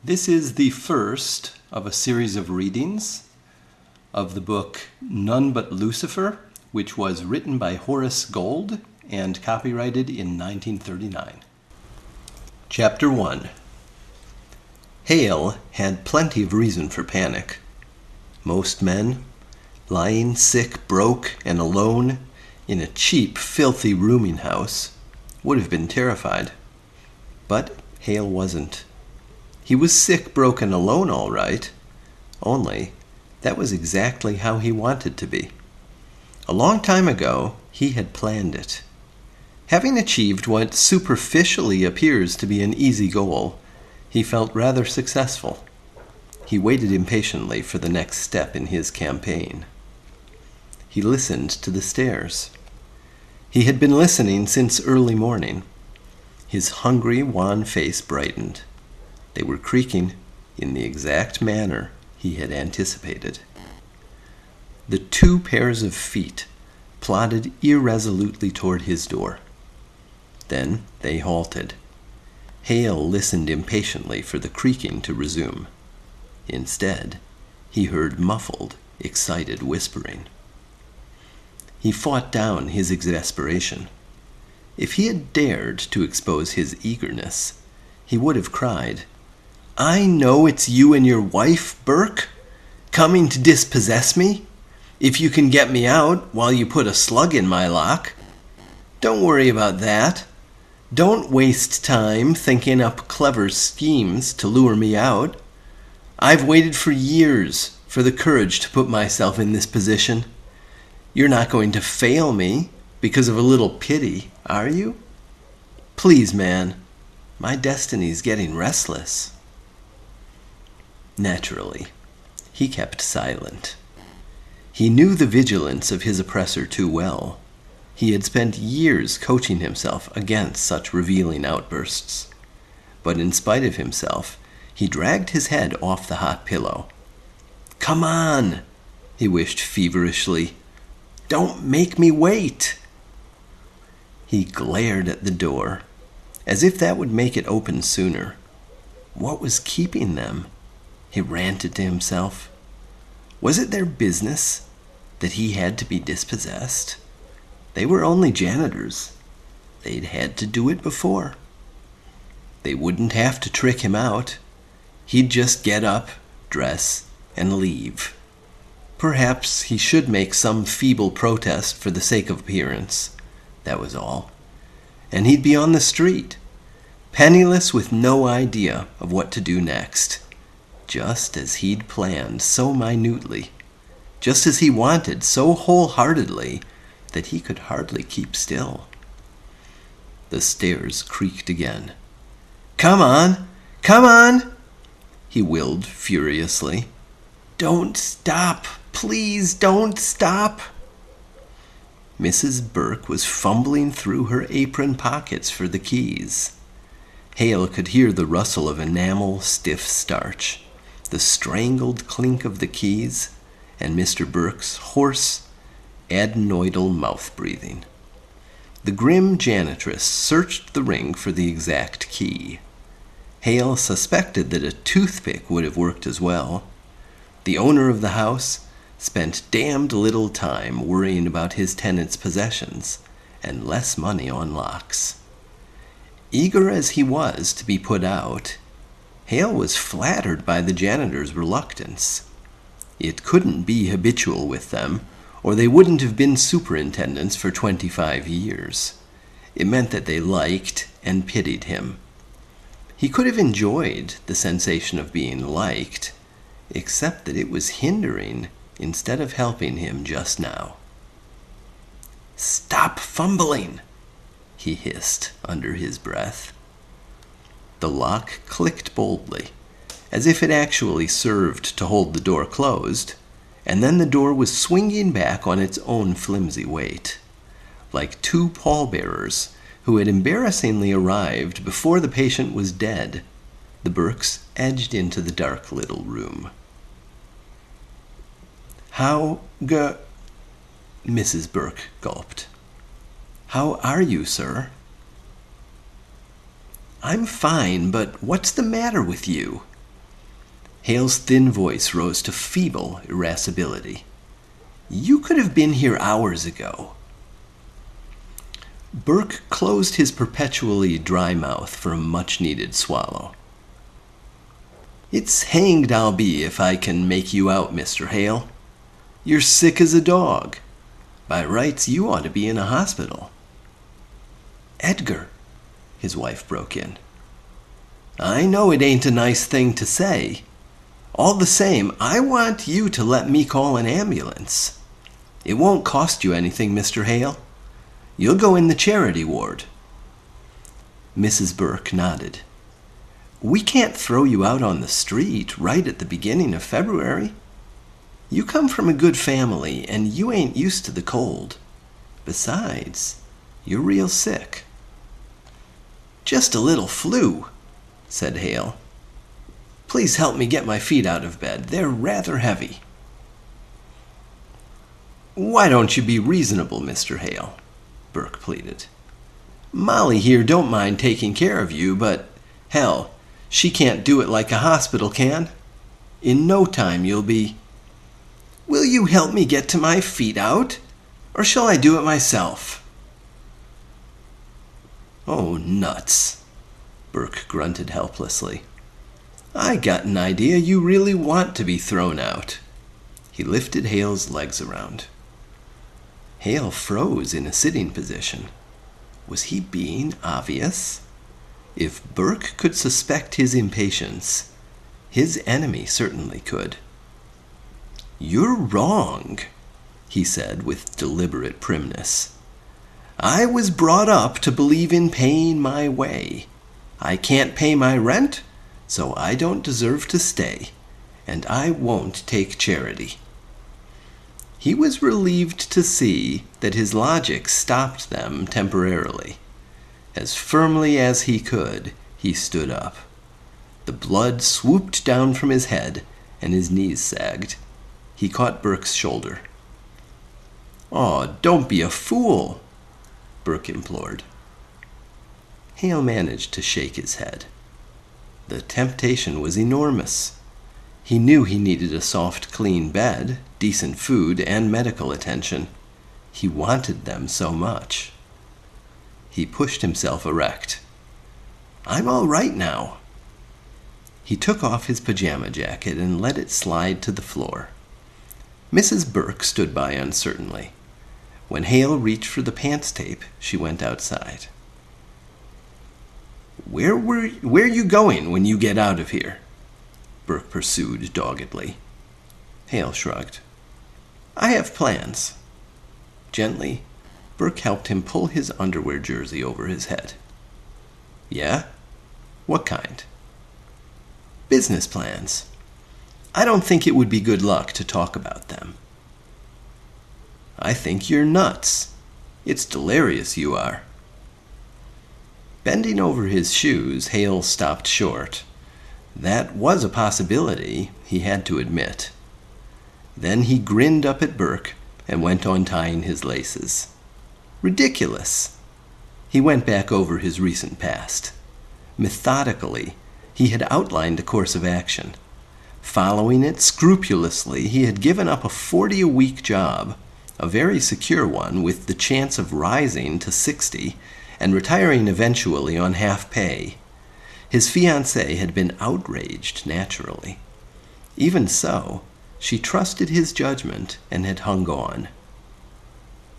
This is the first of a series of readings of the book None But Lucifer, which was written by Horace Gold and copyrighted in 1939. Chapter 1. Hale had plenty of reason for panic. Most men, lying sick, broke, and alone in a cheap, filthy rooming house, would have been terrified. But Hale wasn't. He was sick, broke, and alone, all right. Only, that was exactly how he wanted to be. A long time ago, he had planned it. Having achieved what superficially appears to be an easy goal, he felt rather successful. He waited impatiently for the next step in his campaign. He listened to the stairs. He had been listening since early morning. His hungry, wan face brightened. They were creaking in the exact manner he had anticipated. The two pairs of feet plodded irresolutely toward his door. Then they halted. Hale listened impatiently for the creaking to resume. Instead, he heard muffled, excited whispering. He fought down his exasperation. If he had dared to expose his eagerness, he would have cried, "I know it's you and your wife, Burke, coming to dispossess me. If you can get me out while you put a slug in my lock. Don't worry about that. Don't waste time thinking up clever schemes to lure me out. I've waited for years for the courage to put myself in this position. You're not going to fail me because of a little pity, are you? Please, man, my destiny's getting restless." Naturally, he kept silent. He knew the vigilance of his oppressor too well. He had spent years coaching himself against such revealing outbursts. But in spite of himself, he dragged his head off the hot pillow. "Come on," he wished feverishly. "Don't make me wait." He glared at the door, as if that would make it open sooner. What was keeping them? He ranted to himself. Was it their business that he had to be dispossessed? They were only janitors. They'd had to do it before. They wouldn't have to trick him out. He'd just get up, dress, and leave. Perhaps he should make some feeble protest for the sake of appearance. That was all. And he'd be on the street, penniless with no idea of what to do next. Just as he'd planned so minutely, just as he wanted so wholeheartedly that he could hardly keep still. The stairs creaked again. "Come on! Come on!" he willed furiously. "Don't stop! Please don't stop!" Mrs. Burke was fumbling through her apron pockets for the keys. Hale could hear the rustle of enamel stiff starch, the strangled clink of the keys, and Mr. Burke's hoarse, adenoidal mouth-breathing. The grim janitress searched the ring for the exact key. Hale suspected that a toothpick would have worked as well. The owner of the house spent damned little time worrying about his tenants' possessions and less money on locks. Eager as he was to be put out, Hale was flattered by the janitor's reluctance. It couldn't be habitual with them, or they wouldn't have been superintendents for 25 years. It meant that they liked and pitied him. He could have enjoyed the sensation of being liked, except that it was hindering instead of helping him just now. "Stop fumbling," he hissed under his breath. The lock clicked boldly, as if it actually served to hold the door closed, and then the door was swinging back on its own flimsy weight. Like two pallbearers who had embarrassingly arrived before the patient was dead, the Burkes edged into the dark little room. "How Mrs. Burke gulped. "How are you, sir?" "I'm fine, but what's the matter with you?" Hale's thin voice rose to feeble irascibility. "You could have been here hours ago." Burke closed his perpetually dry mouth for a much-needed swallow. "It's hanged I'll be if I can make you out, Mr. Hale. You're sick as a dog. By rights, you ought to be in a hospital." "Edgar," his wife broke in. "I know it ain't a nice thing to say. All the same, I want you to let me call an ambulance. It won't cost you anything, Mr. Hale. You'll go in the charity ward." Mrs. Burke nodded. "We can't throw you out on the street right at the beginning of February. You come from a good family, and you ain't used to the cold. Besides, you're real sick." "Just a little flu," said Hale. "Please help me get my feet out of bed. They're rather heavy." "Why don't you be reasonable, Mr. Hale?" Burke pleaded. "Molly here don't mind taking care of you, but, hell, she can't do it like a hospital can. In no time you'll be—" "Will you help me get to my feet out, or shall I do it myself?" "Oh, nuts," Burke grunted helplessly. "I got an idea you really want to be thrown out." He lifted Hale's legs around. Hale froze in a sitting position. Was he being obvious? If Burke could suspect his impatience, his enemy certainly could. "You're wrong," he said with deliberate primness. "I was brought up to believe in paying my way. I can't pay my rent, so I don't deserve to stay, and I won't take charity." He was relieved to see that his logic stopped them temporarily. As firmly as he could, he stood up. The blood swooped down from his head, and his knees sagged. He caught Burke's shoulder. "Aw, don't be a fool," Burke implored. Hale managed to shake his head. The temptation was enormous. He knew he needed a soft, clean bed, decent food, and medical attention. He wanted them so much. He pushed himself erect. "I'm all right now." He took off his pajama jacket and let it slide to the floor. Mrs. Burke stood by uncertainly. When Hale reached for the pants tape, she went outside. Where you going when you get out of here?" Burke pursued doggedly. Hale shrugged. "I have plans." Gently, Burke helped him pull his underwear jersey over his head. "Yeah? What kind?" "Business plans. I don't think it would be good luck to talk about them." "I think you're nuts. It's delirious you are." Bending over his shoes, Hale stopped short. That was a possibility, he had to admit. Then he grinned up at Burke and went on tying his laces. Ridiculous! He went back over his recent past. Methodically, he had outlined a course of action. Following it scrupulously, he had given up a 40-a-week job, a very secure one with the chance of rising to 60 and retiring eventually on half pay. His fiancée had been outraged, naturally. Even so, she trusted his judgment and had hung on.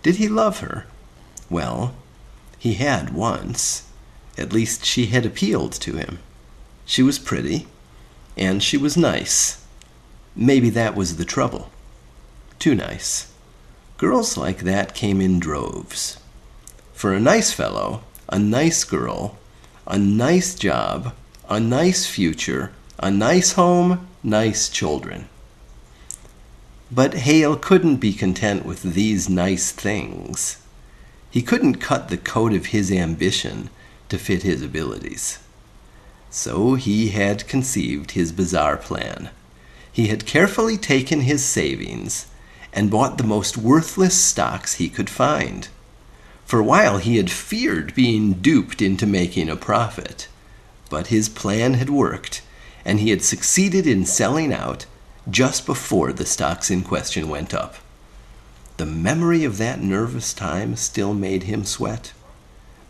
Did he love her? Well, he had once. At least she had appealed to him. She was pretty, and she was nice. Maybe that was the trouble. Too nice. Girls like that came in droves. For a nice fellow, a nice girl, a nice job, a nice future, a nice home, nice children. But Hale couldn't be content with these nice things. He couldn't cut the coat of his ambition to fit his abilities. So he had conceived his bizarre plan. He had carefully taken his savings and bought the most worthless stocks he could find. For a while he had feared being duped into making a profit, but his plan had worked, and he had succeeded in selling out just before the stocks in question went up. The memory of that nervous time still made him sweat.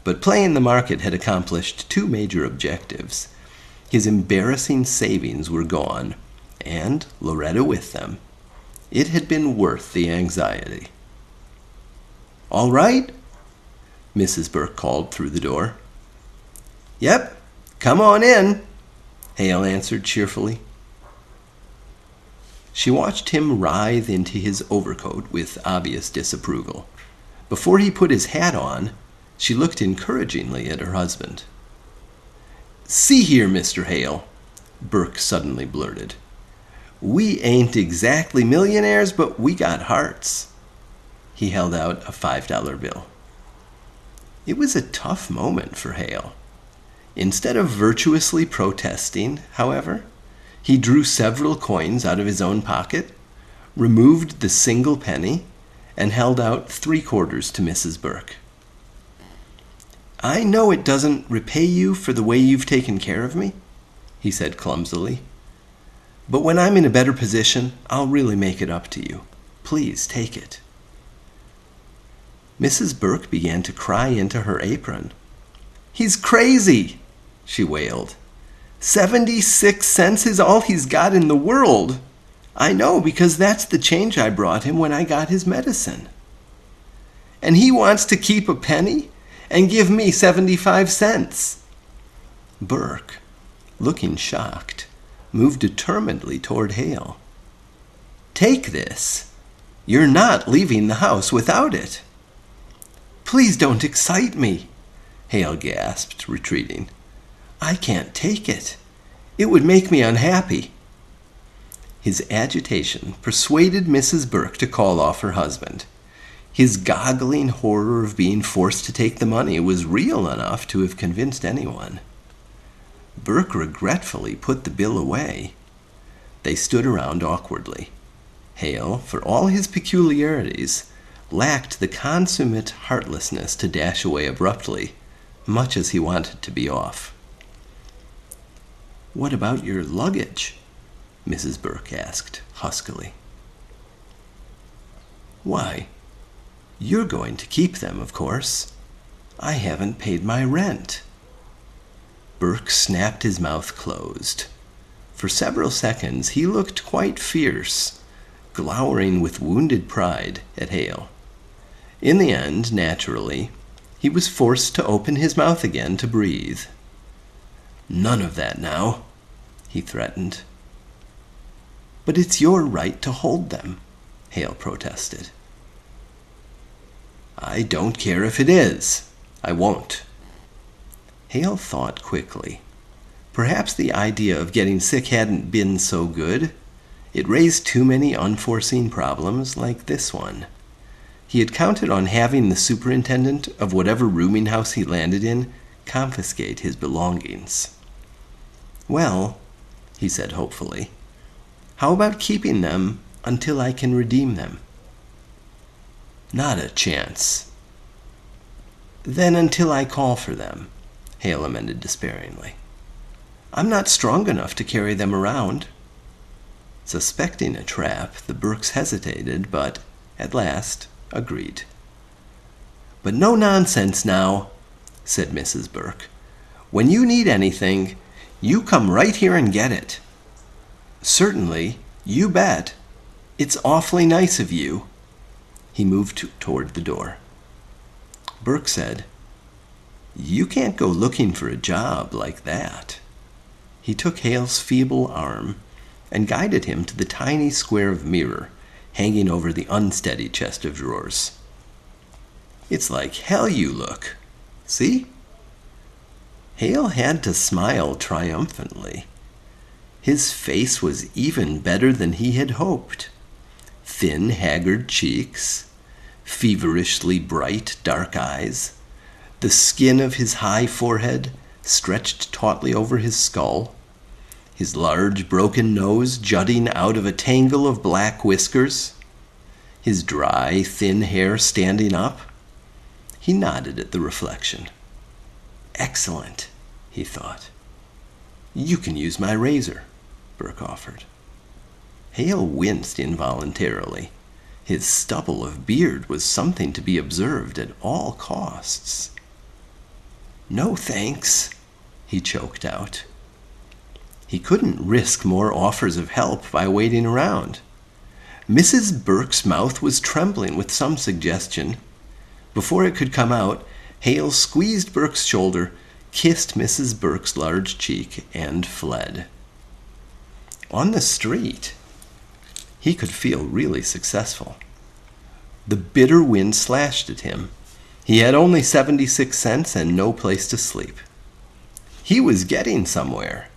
But playing the market had accomplished two major objectives. His embarrassing savings were gone, and Loretta with them. It had been worth the anxiety. "All right?" Mrs. Burke called through the door. "Yep, come on in," Hale answered cheerfully. She watched him writhe into his overcoat with obvious disapproval. Before he put his hat on, she looked encouragingly at her husband. "See here, Mr. Hale," Burke suddenly blurted. "We ain't exactly millionaires, but we got hearts." He held out a $5 bill. It was a tough moment for Hale. Instead of virtuously protesting, however, he drew several coins out of his own pocket, removed the single penny, and held out 3/4 to Mrs. Burke. "I know it doesn't repay you for the way you've taken care of me," he said clumsily. "But when I'm in a better position, I'll really make it up to you. Please take it." Mrs. Burke began to cry into her apron. "He's crazy," she wailed. 76 cents is all he's got in the world. I know, because that's the change I brought him when I got his medicine. And he wants to keep a penny and give me 75 cents. Burke, looking shocked, moved determinedly toward Hale. "Take this. You're not leaving the house without it." "Please don't excite me," Hale gasped, retreating. "I can't take it. It would make me unhappy." His agitation persuaded Mrs. Burke to call off her husband. His goggling horror of being forced to take the money was real enough to have convinced anyone. Burke regretfully put the bill away. They stood around awkwardly. Hale, for all his peculiarities, lacked the consummate heartlessness to dash away abruptly, much as he wanted to be off. "What about your luggage?" Mrs. Burke asked huskily. "Why, you're going to keep them, of course. I haven't paid my rent." Burke snapped his mouth closed. For several seconds he looked quite fierce, glowering with wounded pride at Hale. In the end, naturally, he was forced to open his mouth again to breathe. "None of that now," he threatened. "But it's your right to hold them," Hale protested. "I don't care if it is. I won't." Hale thought quickly. Perhaps the idea of getting sick hadn't been so good. It raised too many unforeseen problems like this one. He had counted on having the superintendent of whatever rooming house he landed in confiscate his belongings. "Well," he said hopefully, "how about keeping them until I can redeem them?" "Not a chance." "Then until I call for them," Hale amended despairingly. "I'm not strong enough to carry them around." Suspecting a trap, the Burkes hesitated, but at last agreed. "But no nonsense now," said Mrs. Burke. "When you need anything, you come right here and get it." "Certainly, you bet. It's awfully nice of you." He moved toward the door. Burke said, "You can't go looking for a job like that." He took Hale's feeble arm and guided him to the tiny square of mirror hanging over the unsteady chest of drawers. "It's like hell you look. See?" Hale had to smile triumphantly. His face was even better than he had hoped. Thin, haggard cheeks, feverishly bright, dark eyes, the skin of his high forehead stretched tautly over his skull, his large broken nose jutting out of a tangle of black whiskers, his dry, thin hair standing up. He nodded at the reflection. "Excellent," he thought. "You can use my razor," Burke offered. Hale winced involuntarily. His stubble of beard was something to be observed at all costs. "No, thanks," he choked out. He couldn't risk more offers of help by waiting around. Mrs. Burke's mouth was trembling with some suggestion. Before it could come out, Hale squeezed Burke's shoulder, kissed Mrs. Burke's large cheek, and fled. On the street, he could feel really successful. The bitter wind slashed at him. He had only 76 cents and no place to sleep. He was getting somewhere.